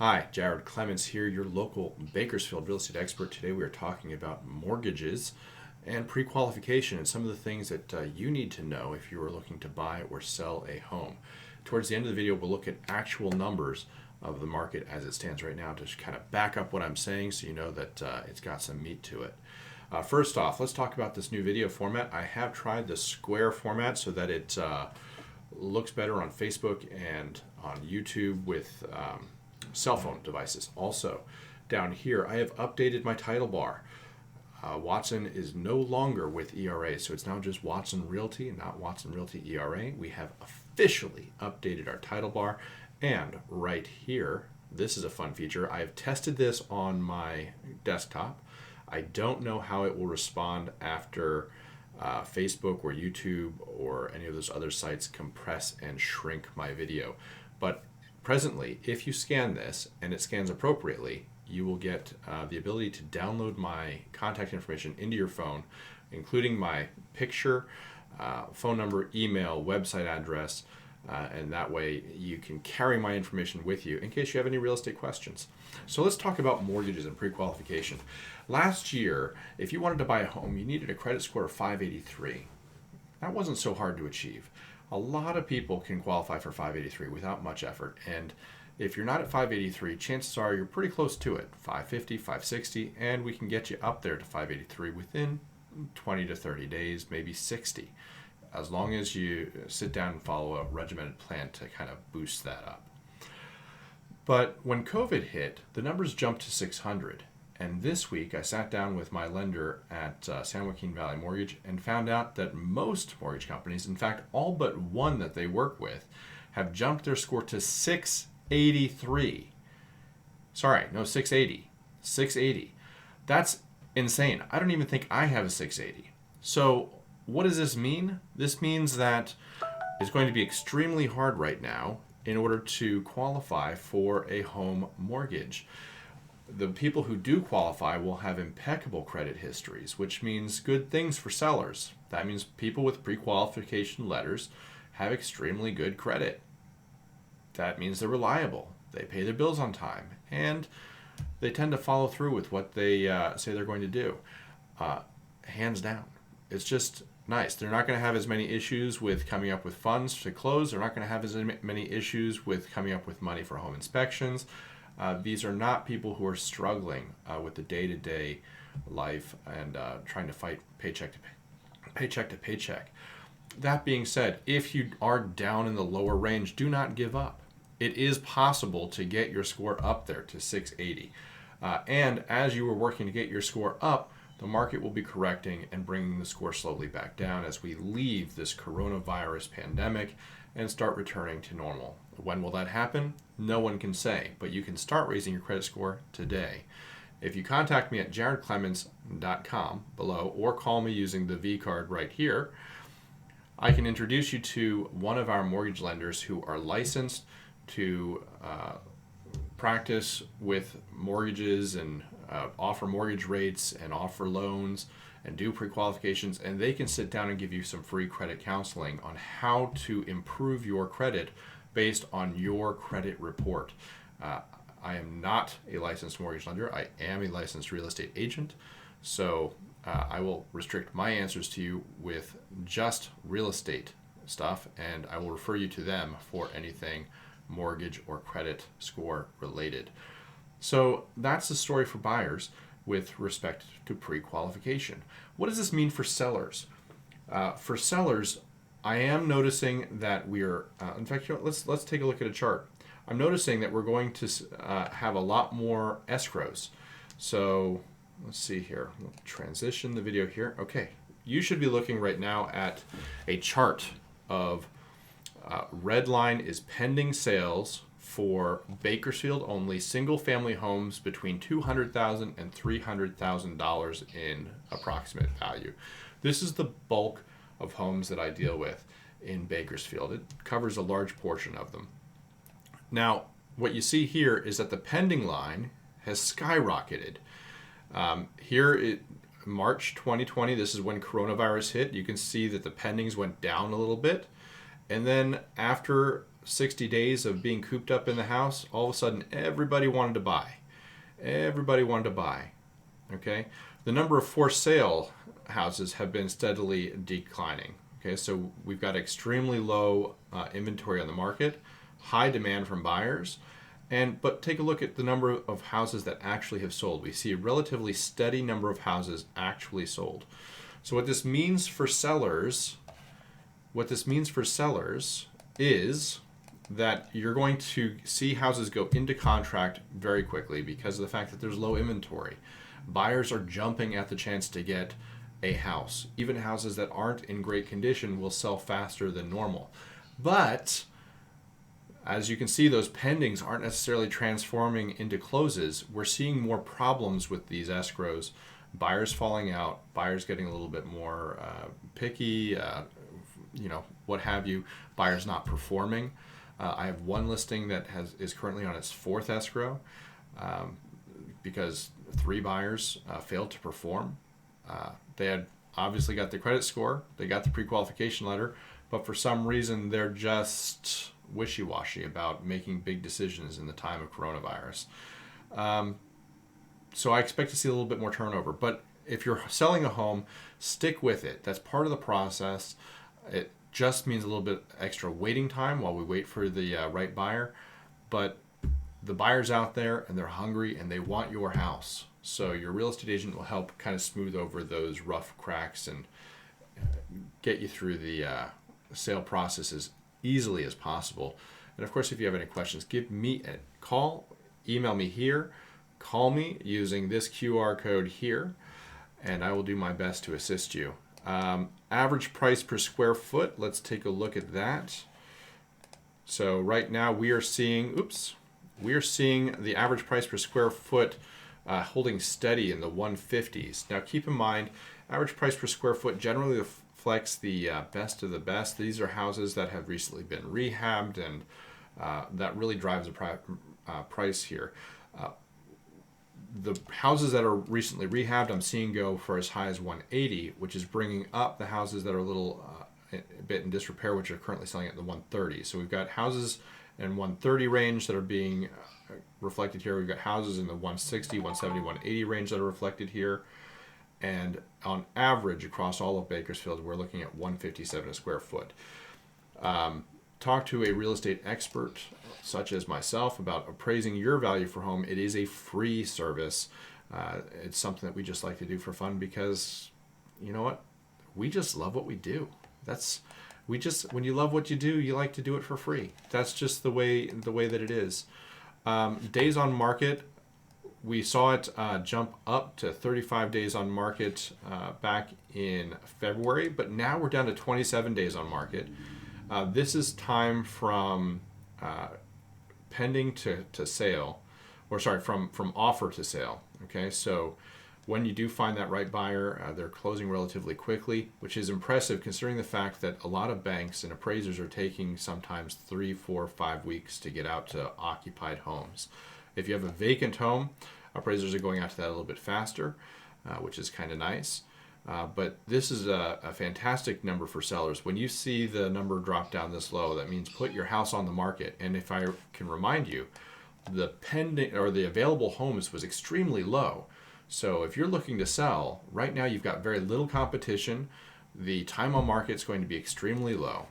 Hi, Jared Clements here, your local Bakersfield real estate expert. Today we are talking about mortgages and pre-qualification and some of the things that you need to know if you are looking to buy or sell a home. Towards the end of the video, we'll look at actual numbers of the market as it stands right now to kind of back up what I'm saying so you know that it's got some meat to it. First off, let's talk about this new video format. I have tried the square format so that it looks better on Facebook and on YouTube with cell phone devices. Also, down here, I have updated my title bar. Watson is no longer with ERA, so it's now just Watson Realty and not Watson Realty ERA. We have officially updated our title bar, and right here, this is a fun feature. I have tested this on my desktop. I don't know how it will respond after Facebook or YouTube or any of those other sites compress and shrink my video, but presently, if you scan this and it scans appropriately, you will get the ability to download my contact information into your phone, including my picture, phone number, email, website address, and that way you can carry my information with you in case you have any real estate questions. So let's talk about mortgages and pre-qualification. Last year, if you wanted to buy a home, you needed a credit score of 583. That wasn't so hard to achieve. A lot of people can qualify for 583 without much effort, and if you're not at 583, chances are you're pretty close to it, 550, 560, and we can get you up there to 583 within 20 to 30 days, maybe 60, as long as you sit down and follow a regimented plan to kind of boost that up. But when COVID hit, the numbers jumped to 600. And this week, I sat down with my lender at San Joaquin Valley Mortgage and found out that most mortgage companies, in fact, all but one that they work with, have jumped their score to 683. Sorry, no, 680. 680. That's insane. I don't even think I have a 680. So what does this mean? This means that it's going to be extremely hard right now in order to qualify for a home mortgage. The people who do qualify will have impeccable credit histories, which means good things for sellers. That means people with pre-qualification letters have extremely good credit. That means they're reliable, they pay their bills on time, and they tend to follow through with what they say they're going to do. Hands down. It's just nice. They're not going to have as many issues with coming up with funds to close. They're not going to have as many issues with coming up with money for home inspections. These are not people who are struggling with the day-to-day life and trying to fight paycheck to paycheck. That being said, if you are down in the lower range, do not give up. It is possible to get your score up there to 680. And as you are working to get your score up, the market will be correcting and bringing the score slowly back down as we leave this coronavirus pandemic and start returning to normal. When will that happen? No one can say, but you can start raising your credit score today. If you contact me at jaredclements.com below or call me using the V card right here, I can introduce you to one of our mortgage lenders who are licensed to practice with mortgages and offer mortgage rates and offer loans and do pre-qualifications, and they can sit down and give you some free credit counseling on how to improve your credit based on your credit report. I am not a licensed mortgage lender. I am a licensed real estate agent, so I will restrict my answers to you with just real estate stuff, and I will refer you to them for anything mortgage or credit score related. So that's the story for buyers with respect to pre-qualification. What does this mean for sellers? For sellers, I am noticing that we're, in fact, let's take a look at a chart. I'm noticing that we're going to have a lot more escrows. So let's see here. We'll transition the video here. Okay, you should be looking right now at a chart of red line is pending sales for Bakersfield only single family homes between $200,000 and $300,000 in approximate value. This is the bulk of homes that I deal with in Bakersfield. It covers a large portion of them. Now, what you see here is that the pending line has skyrocketed. March 2020, this is when coronavirus hit. You can see that the pendings went down a little bit. And then after 60 days of being cooped up in the house, all of a sudden everybody wanted to buy. Everybody wanted to buy. Okay? The number of for sale houses have been steadily declining. Okay, so we've got extremely low inventory on the market, high demand from buyers, but take a look at the number of houses that actually have sold. We see a relatively steady number of houses actually sold. So what this means for sellers, is that you're going to see houses go into contract very quickly because of the fact that there's low inventory. Buyers are jumping at the chance to get a house. Even houses that aren't in great condition will sell faster than normal. But as you can see, those pendings aren't necessarily transforming into closes. We're seeing more problems with these escrows. Buyers falling out, buyers getting a little bit more picky, what have you. Buyers not performing. I have one listing that is currently on its fourth escrow because 3 buyers failed to perform. They had obviously got the credit score, they got the pre-qualification letter, but for some reason they're just wishy-washy about making big decisions in the time of coronavirus. So I expect to see a little bit more turnover. But if you're selling a home, stick with it. That's part of the process. It just means a little bit extra waiting time while we wait for the right buyer. But the buyer's out there and they're hungry and they want your house. So your real estate agent will help kind of smooth over those rough cracks and get you through the sale process as easily as possible. And of course, if you have any questions, give me a call, email me here, call me using this QR code here, and I will do my best to assist you. Average price per square foot, let's take a look at that. So right now we are seeing the average price per square foot holding steady in the 150s. Now keep in mind, average price per square foot generally reflects the best of the best. These are houses that have recently been rehabbed, and that really drives the price here. The houses that are recently rehabbed, I'm seeing go for as high as 180, which is bringing up the houses that are a bit in disrepair, which are currently selling at the 130. So we've got houses in 130 range that are being reflected here. We've got houses in the 160, 170, 180 range that are reflected here. And on average, across all of Bakersfield, we're looking at 157 a square foot. Talk to a real estate expert, such as myself, about appraising your value for home. It is a free service. It's something that we just like to do for fun because, you know what? We just love what we do. When you love what you do, you like to do it for free. That's just the way that it is. Days on market, we saw it jump up to 35 days on market back in February, but now we're down to 27 days on market. This is time from pending to sale, from offer to sale. Okay, so when you do find that right buyer, they're closing relatively quickly, which is impressive considering the fact that a lot of banks and appraisers are taking sometimes 3, 4, 5 weeks to get out to occupied homes. If you have a vacant home, appraisers are going out to that a little bit faster, which is kind of nice. But this is a fantastic number for sellers. When you see the number drop down this low, that means put your house on the market. And if I can remind you, the available homes was extremely low. So if you're looking to sell, right now you've got very little competition. The time on market is going to be extremely low.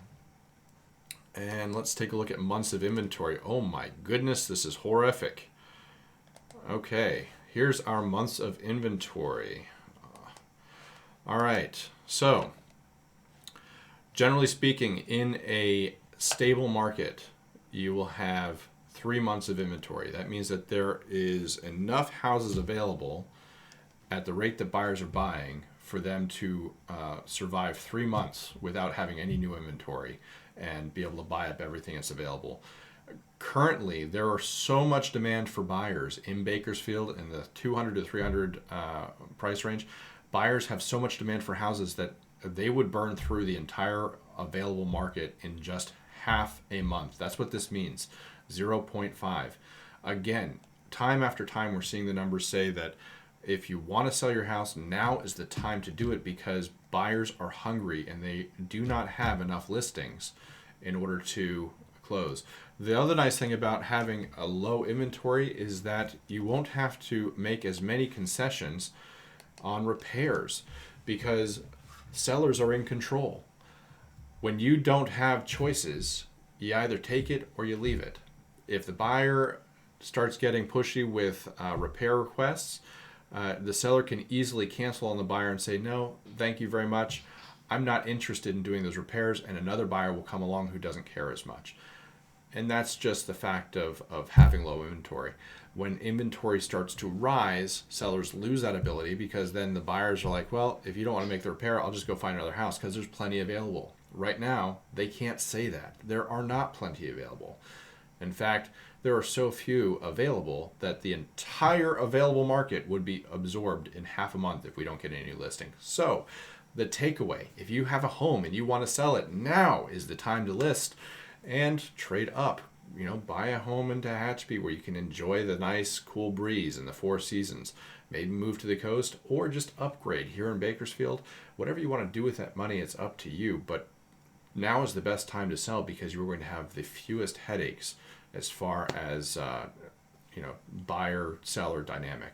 And let's take a look at months of inventory. Oh my goodness, this is horrific. Okay, here's our months of inventory. All right, so generally speaking, in a stable market, you will have 3 months of inventory. That means that there is enough houses available at the rate that buyers are buying for them to survive 3 months without having any new inventory and be able to buy up everything that's available. Currently, there are so much demand for buyers in Bakersfield in the 200 to 300 price range. Buyers have so much demand for houses that they would burn through the entire available market in just half a month. That's what this means, 0.5. Again, time after time, we're seeing the numbers say that if you want to sell your house, now is the time to do it because buyers are hungry and they do not have enough listings in order to close. The other nice thing about having a low inventory is that you won't have to make as many concessions on repairs because sellers are in control. When you don't have choices, you either take it or you leave it. If the buyer starts getting pushy with repair requests, the seller can easily cancel on the buyer and say, no, thank you very much. I'm not interested in doing those repairs, and another buyer will come along who doesn't care as much. And that's just the fact of having low inventory. When inventory starts to rise, sellers lose that ability because then the buyers are like, well, if you don't want to make the repair, I'll just go find another house because there's plenty available. Right now, they can't say that. There are not plenty available. In fact, there are so few available that the entire available market would be absorbed in half a month if we don't get any new listings. So the takeaway, if you have a home and you want to sell it, now is the time to list and trade up. Buy a home in Tehachapi where you can enjoy the nice cool breeze and the four seasons. Maybe move to the coast or just upgrade here in Bakersfield. Whatever you want to do with that money, it's up to you. But now is the best time to sell because you're going to have the fewest headaches as far as buyer-seller dynamic.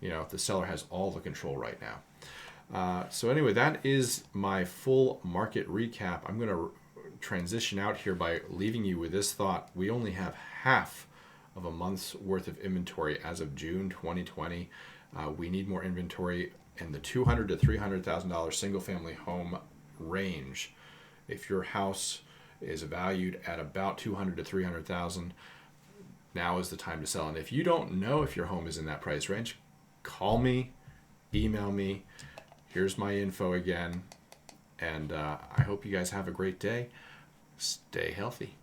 The seller has all the control right now. So anyway, that is my full market recap. I'm going to transition out here by leaving you with this thought. We only have half of a month's worth of inventory as of June 2020. We need more inventory in the $200,000 to $300,000 single-family home range. If your house is valued at about $200,000 to $300,000, now is the time to sell. And if you don't know if your home is in that price range, call me, email me. Here's my info again. And I hope you guys have a great day. Stay healthy.